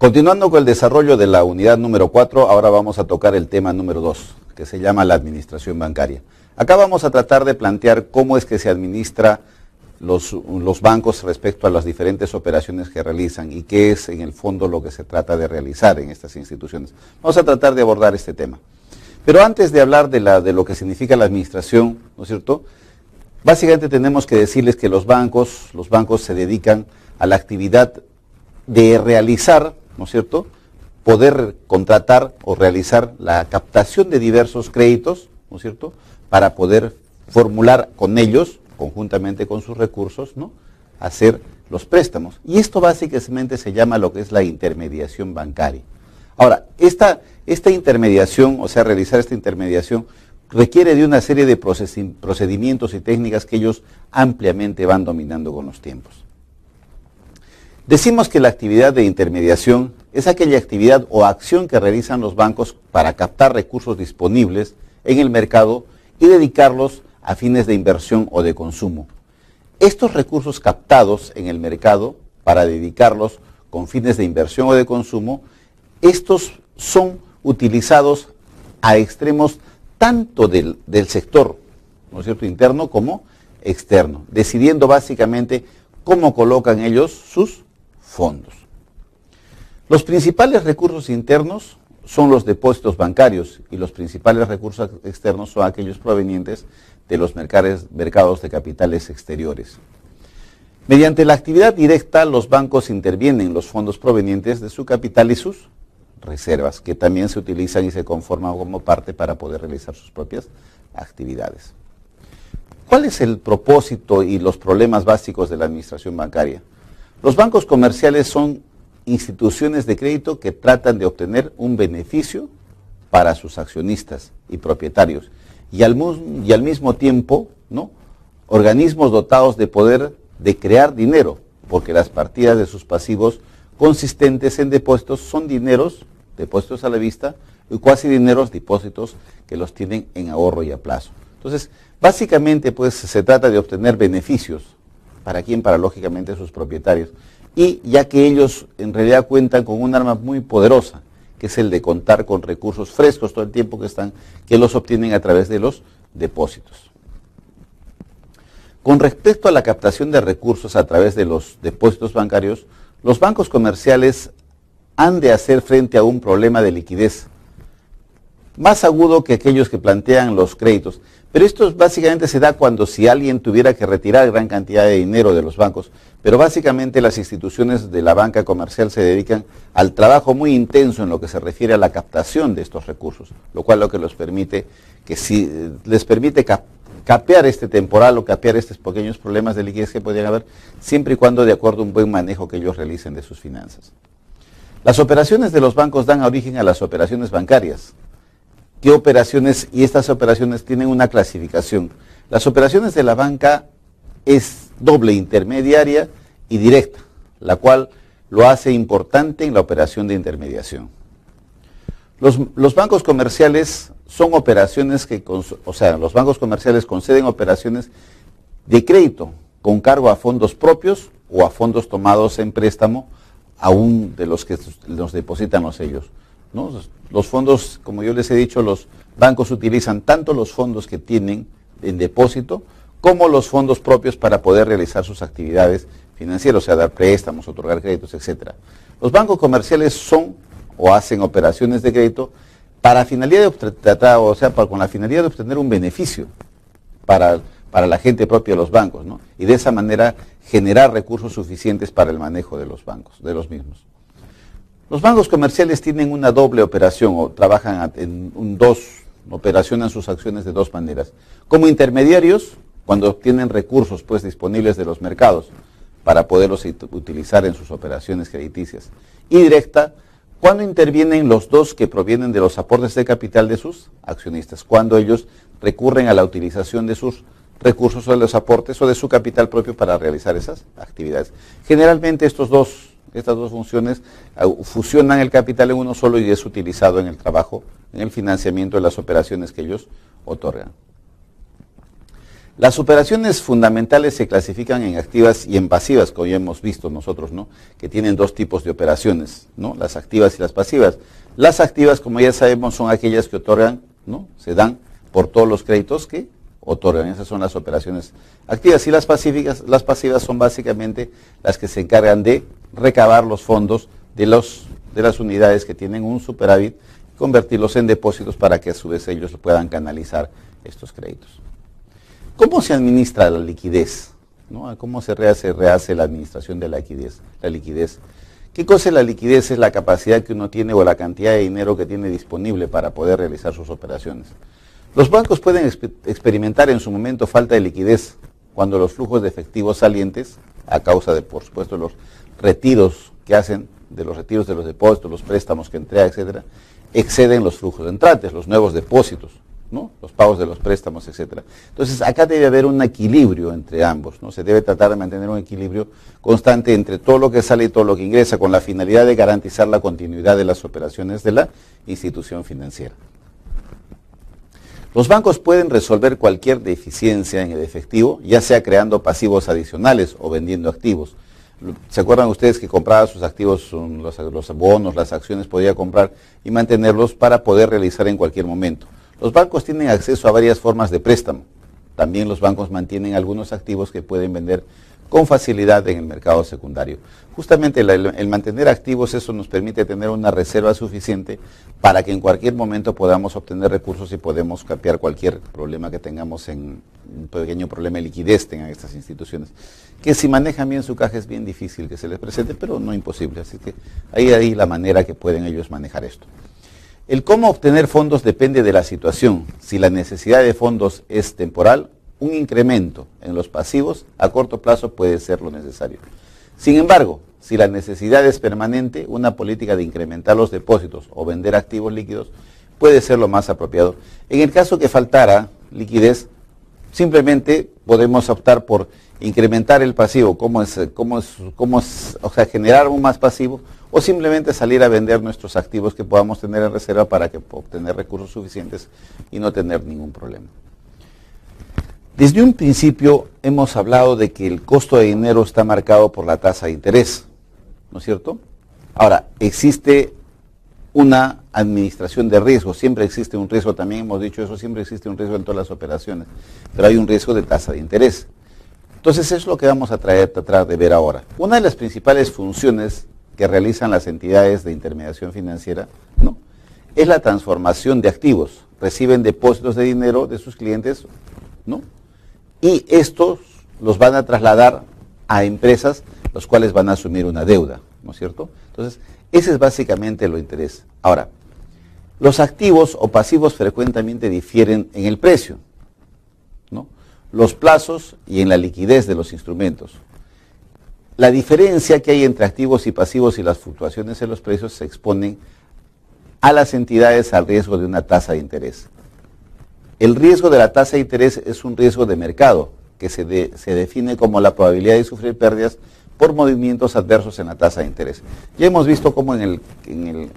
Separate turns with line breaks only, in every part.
Continuando con el desarrollo de la unidad número 4, ahora vamos a tocar el tema número 2, que se llama la administración bancaria. Acá vamos a tratar de plantear cómo es que se administra los bancos respecto a las diferentes operaciones que realizan y qué es en el fondo lo que se trata de realizar en estas instituciones. Vamos a tratar de abordar este tema. Pero antes de hablar de lo que significa la administración, ¿no es cierto?, básicamente tenemos que decirles que los bancos se dedican a la actividad de realizar, ¿no es cierto?, poder contratar o realizar la captación de diversos créditos, ¿no es cierto?, para poder formular con ellos, conjuntamente con sus recursos, ¿no?, hacer los préstamos. Y esto básicamente se llama lo que es la intermediación bancaria. Ahora, esta intermediación, o sea, realizar esta intermediación, requiere de una serie de procedimientos y técnicas que ellos ampliamente van dominando con los tiempos. Decimos que la actividad de intermediación es aquella actividad o acción que realizan los bancos para captar recursos disponibles en el mercado y dedicarlos a fines de inversión o de consumo. Estos recursos captados en el mercado para dedicarlos con fines de inversión o de consumo, estos son utilizados a extremos tanto del sector, ¿no es cierto?, interno como externo, decidiendo básicamente cómo colocan ellos sus fondos. Los principales recursos internos son los depósitos bancarios y los principales recursos externos son aquellos provenientes de los mercados de capitales exteriores. Mediante la actividad directa, los bancos intervienen en los fondos provenientes de su capital y sus reservas, que también se utilizan y se conforman como parte para poder realizar sus propias actividades. ¿Cuál es el propósito y los problemas básicos de la administración bancaria? Los bancos comerciales son instituciones de crédito que tratan de obtener un beneficio para sus accionistas y propietarios y al mismo tiempo, ¿no?, organismos dotados de poder de crear dinero, porque las partidas de sus pasivos consistentes en depósitos son depósitos a la vista, y cuasi dineros, depósitos que los tienen en ahorro y a plazo. Entonces, básicamente, pues, se trata de obtener beneficios. ¿Para quién? Para, lógicamente, sus propietarios. Y ya que ellos, en realidad, cuentan con un arma muy poderosa, que es el de contar con recursos frescos todo el tiempo que los obtienen a través de los depósitos. Con respecto a la captación de recursos a través de los depósitos bancarios, los bancos comerciales han de hacer frente a un problema de liquidez más agudo que aquellos que plantean los créditos. Pero esto básicamente se da cuando si alguien tuviera que retirar gran cantidad de dinero de los bancos. Pero básicamente las instituciones de la banca comercial se dedican al trabajo muy intenso en lo que se refiere a la captación de estos recursos, lo cual les permite capear este temporal o capear estos pequeños problemas de liquidez que podrían haber, siempre y cuando de acuerdo a un buen manejo que ellos realicen de sus finanzas. Las operaciones de los bancos dan origen a las operaciones bancarias. ¿Qué operaciones? Y estas operaciones tienen una clasificación. Las operaciones de la banca es doble, intermediaria y directa, la cual lo hace importante en la operación de intermediación. Los bancos comerciales son operaciones los bancos comerciales conceden operaciones de crédito con cargo a fondos propios o a fondos tomados en préstamo aún de los que nos depositan los sellos, ¿no? Los fondos, como yo les he dicho, los bancos utilizan tanto los fondos que tienen en depósito como los fondos propios para poder realizar sus actividades financieras, o sea, dar préstamos, otorgar créditos, etc. Los bancos comerciales son o hacen operaciones de crédito con la finalidad de obtener un beneficio para la gente propia de los bancos, ¿no? Y de esa manera generar recursos suficientes para el manejo de los bancos, de los mismos. Los bancos comerciales tienen una doble operación o trabajan operacionan sus acciones de dos maneras. Como intermediarios, cuando obtienen recursos disponibles de los mercados para poderlos utilizar en sus operaciones crediticias. Y directa, cuando intervienen los dos que provienen de los aportes de capital de sus accionistas, cuando ellos recurren a la utilización de sus recursos o de los aportes o de su capital propio para realizar esas actividades. Generalmente estas dos funciones fusionan el capital en uno solo y es utilizado en el trabajo, en el financiamiento de las operaciones que ellos otorgan. Las operaciones fundamentales se clasifican en activas y en pasivas, como ya hemos visto nosotros, ¿no? Que tienen dos tipos de operaciones, ¿no? Las activas y las pasivas. Las activas, como ya sabemos, son aquellas que otorgan, ¿no? Se dan por todos los créditos que otorgan. Esas son las operaciones activas. Y las pasivas son básicamente las que se encargan de recabar los fondos de las unidades que tienen un superávit, convertirlos en depósitos para que a su vez ellos puedan canalizar estos créditos. ¿Cómo se administra la liquidez? ¿No? ¿Cómo se rehace la administración de la liquidez? ¿Qué cosa es la liquidez? Es la capacidad que uno tiene o la cantidad de dinero que tiene disponible para poder realizar sus operaciones. Los bancos pueden experimentar en su momento falta de liquidez cuando los flujos de efectivos salientes, a causa de, por supuesto, los retiros que hacen, de los retiros de los depósitos, los préstamos que entrega, etcétera, exceden los flujos entrantes, los nuevos depósitos, ¿no? Los pagos de los préstamos, etcétera. Entonces, acá debe haber un equilibrio entre ambos, ¿no? Se debe tratar de mantener un equilibrio constante entre todo lo que sale y todo lo que ingresa, con la finalidad de garantizar la continuidad de las operaciones de la institución financiera. Los bancos pueden resolver cualquier deficiencia en el efectivo, ya sea creando pasivos adicionales o vendiendo activos. ¿Se acuerdan ustedes que compraba sus activos, los bonos, las acciones, podía comprar y mantenerlos para poder realizar en cualquier momento? Los bancos tienen acceso a varias formas de préstamo. También los bancos mantienen algunos activos que pueden vender con facilidad en el mercado secundario. Justamente el mantener activos, eso nos permite tener una reserva suficiente para que en cualquier momento podamos obtener recursos y podemos capear cualquier problema que tengamos, en un pequeño problema de liquidez tengan estas instituciones. Que si manejan bien su caja es bien difícil que se les presente, pero no imposible. Así que ahí la manera que pueden ellos manejar esto. El cómo obtener fondos depende de la situación. Si la necesidad de fondos es temporal, un incremento en los pasivos a corto plazo puede ser lo necesario. Sin embargo, si la necesidad es permanente, una política de incrementar los depósitos o vender activos líquidos puede ser lo más apropiado. En el caso que faltara liquidez, simplemente podemos optar por incrementar el pasivo, o sea, generar un más pasivo, o simplemente salir a vender nuestros activos que podamos tener en reserva para que obtener recursos suficientes y no tener ningún problema. Desde un principio hemos hablado de que el costo de dinero está marcado por la tasa de interés, ¿no es cierto? Ahora, existe una administración de riesgo, siempre existe un riesgo, también hemos dicho eso, siempre existe un riesgo en todas las operaciones, pero hay un riesgo de tasa de interés. Entonces, eso es lo que vamos a tratar de ver ahora. Una de las principales funciones que realizan las entidades de intermediación financiera, ¿no?, es la transformación de activos. Reciben depósitos de dinero de sus clientes, ¿no?, y estos los van a trasladar a empresas, los cuales van a asumir una deuda, ¿no es cierto? Entonces, ese es básicamente lo interés. Ahora, los activos o pasivos frecuentemente difieren en el precio, ¿no?, los plazos y en la liquidez de los instrumentos. La diferencia que hay entre activos y pasivos y las fluctuaciones en los precios se exponen a las entidades al riesgo de una tasa de interés. El riesgo de la tasa de interés es un riesgo de mercado que se define como la probabilidad de sufrir pérdidas por movimientos adversos en la tasa de interés. Ya hemos visto cómo en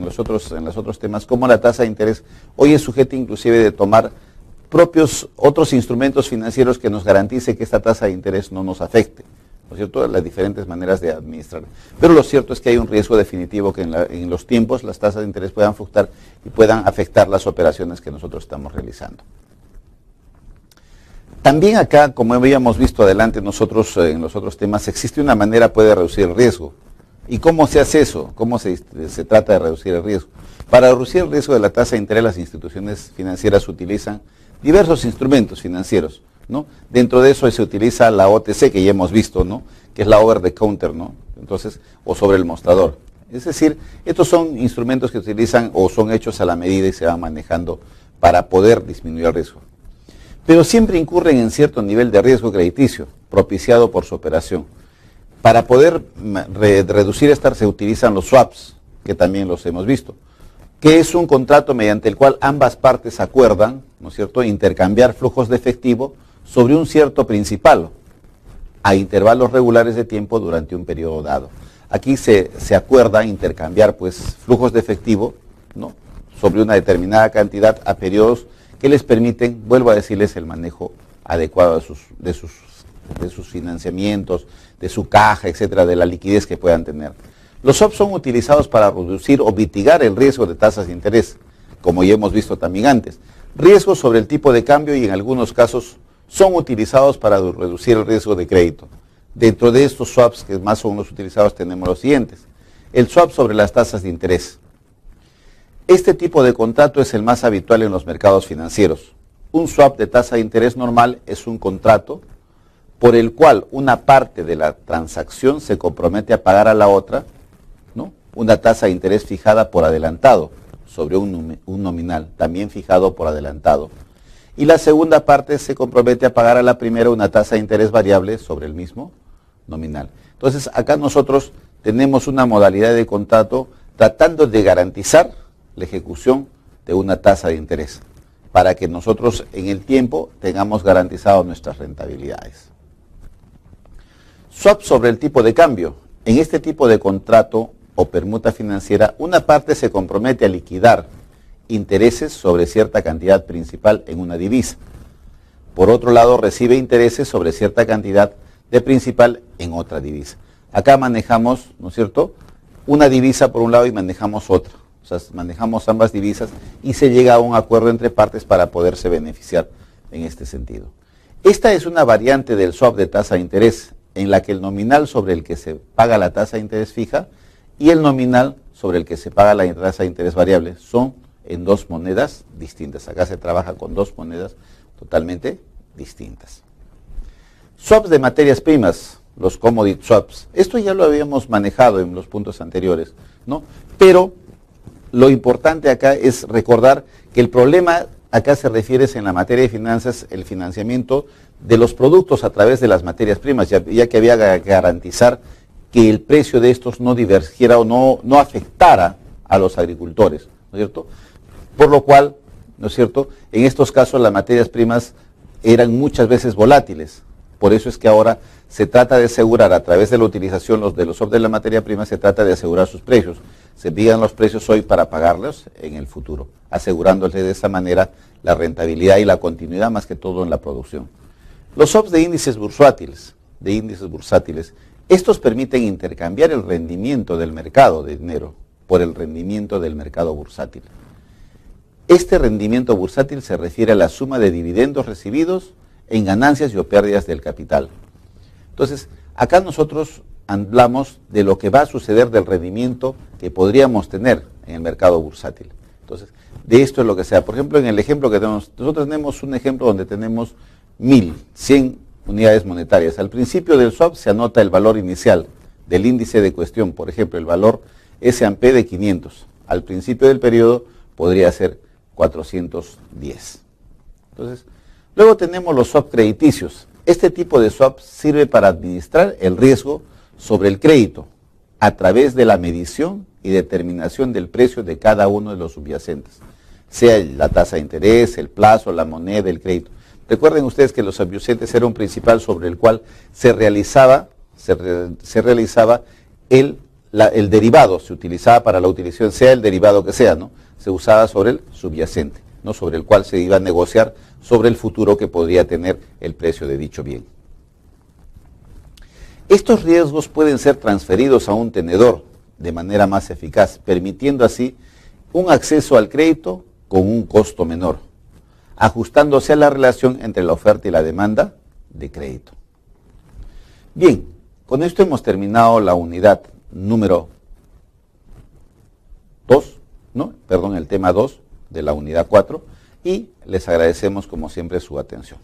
los otros temas, cómo la tasa de interés hoy es sujeta inclusive de tomar otros instrumentos financieros que nos garantice que esta tasa de interés no nos afecte, ¿no es cierto?, las diferentes maneras de administrar. Pero lo cierto es que hay un riesgo definitivo que en los tiempos las tasas de interés puedan fluctuar y puedan afectar las operaciones que nosotros estamos realizando. También acá, como habíamos visto adelante nosotros en los otros temas, existe una manera de reducir el riesgo. ¿Y cómo se hace eso? ¿Cómo se trata de reducir el riesgo? Para reducir el riesgo de la tasa de interés, las instituciones financieras utilizan diversos instrumentos financieros, ¿no? Dentro de eso se utiliza la OTC, que ya hemos visto, ¿no?, que es la over the counter, ¿no?, entonces, o sobre el mostrador. Es decir, estos son instrumentos que utilizan o son hechos a la medida y se van manejando para poder disminuir el riesgo. Pero siempre incurren en cierto nivel de riesgo crediticio, propiciado por su operación. Para poder reducir se utilizan los swaps, que también los hemos visto, que es un contrato mediante el cual ambas partes acuerdan, ¿no es cierto?, intercambiar flujos de efectivo sobre un cierto principal, a intervalos regulares de tiempo durante un periodo dado. Aquí se acuerda intercambiar, pues, flujos de efectivo, ¿no?, sobre una determinada cantidad a periodos que les permiten, vuelvo a decirles, el manejo adecuado de sus financiamientos, de su caja, etcétera, de la liquidez que puedan tener. Los swaps son utilizados para reducir o mitigar el riesgo de tasas de interés, como ya hemos visto también antes. Riesgos sobre el tipo de cambio y en algunos casos son utilizados para reducir el riesgo de crédito. Dentro de estos swaps que más son los utilizados tenemos los siguientes. El swap sobre las tasas de interés. Este tipo de contrato es el más habitual en los mercados financieros. Un swap de tasa de interés normal es un contrato por el cual una parte de la transacción se compromete a pagar a la otra, ¿no?, una tasa de interés fijada por adelantado sobre un nominal, también fijado por adelantado. Y la segunda parte se compromete a pagar a la primera una tasa de interés variable sobre el mismo nominal. Entonces, acá nosotros tenemos una modalidad de contrato tratando de garantizar la ejecución de una tasa de interés, para que nosotros en el tiempo tengamos garantizado nuestras rentabilidades. Swap sobre el tipo de cambio. En este tipo de contrato o permuta financiera, una parte se compromete a liquidar intereses sobre cierta cantidad principal en una divisa. Por otro lado, recibe intereses sobre cierta cantidad de principal en otra divisa. Acá manejamos, ¿no es cierto?, una divisa por un lado y manejamos otra. O sea, manejamos ambas divisas y se llega a un acuerdo entre partes para poderse beneficiar en este sentido. Esta es una variante del swap de tasa de interés, en la que el nominal sobre el que se paga la tasa de interés fija y el nominal sobre el que se paga la tasa de interés variable son en dos monedas distintas. Acá se trabaja con dos monedas totalmente distintas. Swaps de materias primas, los commodity swaps. Esto ya lo habíamos manejado en los puntos anteriores, ¿no? Pero lo importante acá es recordar que el problema acá se refiere en la materia de finanzas, el financiamiento de los productos a través de las materias primas, ya que había que garantizar que el precio de estos no divergiera o no afectara a los agricultores, ¿no es cierto? Por lo cual, ¿no es cierto?, en estos casos las materias primas eran muchas veces volátiles. Por eso es que ahora se trata de asegurar, a través de la utilización de los swaps de la materia prima, se trata de asegurar sus precios. Se fijan los precios hoy para pagarlos en el futuro, asegurándole de esa manera la rentabilidad y la continuidad más que todo en la producción. Los swaps de índices bursátiles, estos permiten intercambiar el rendimiento del mercado de dinero por el rendimiento del mercado bursátil. Este rendimiento bursátil se refiere a la suma de dividendos recibidos en ganancias y o pérdidas del capital. Entonces, acá nosotros hablamos de lo que va a suceder del rendimiento que podríamos tener en el mercado bursátil. Entonces, de esto es lo que sea. Por ejemplo, en el ejemplo que tenemos, nosotros tenemos un ejemplo donde tenemos 100 unidades monetarias. Al principio del swap se anota el valor inicial del índice de cuestión, por ejemplo, el valor S&P de 500. Al principio del periodo podría ser 410. Entonces, luego tenemos los swap crediticios. Este tipo de swap sirve para administrar el riesgo sobre el crédito a través de la medición y determinación del precio de cada uno de los subyacentes, sea la tasa de interés, el plazo, la moneda, el crédito. Recuerden ustedes que los subyacentes era un principal sobre el cual se realizaba el derivado, se utilizaba para la utilización, sea el derivado que sea, ¿no? Se usaba sobre el subyacente, ¿no?, sobre el cual se iba a negociar sobre el futuro que podría tener el precio de dicho bien. Estos riesgos pueden ser transferidos a un tenedor de manera más eficaz, permitiendo así un acceso al crédito con un costo menor, ajustándose a la relación entre la oferta y la demanda de crédito. Bien, con esto hemos terminado la unidad número 2, el tema 2 de la unidad 4, y les agradecemos como siempre su atención.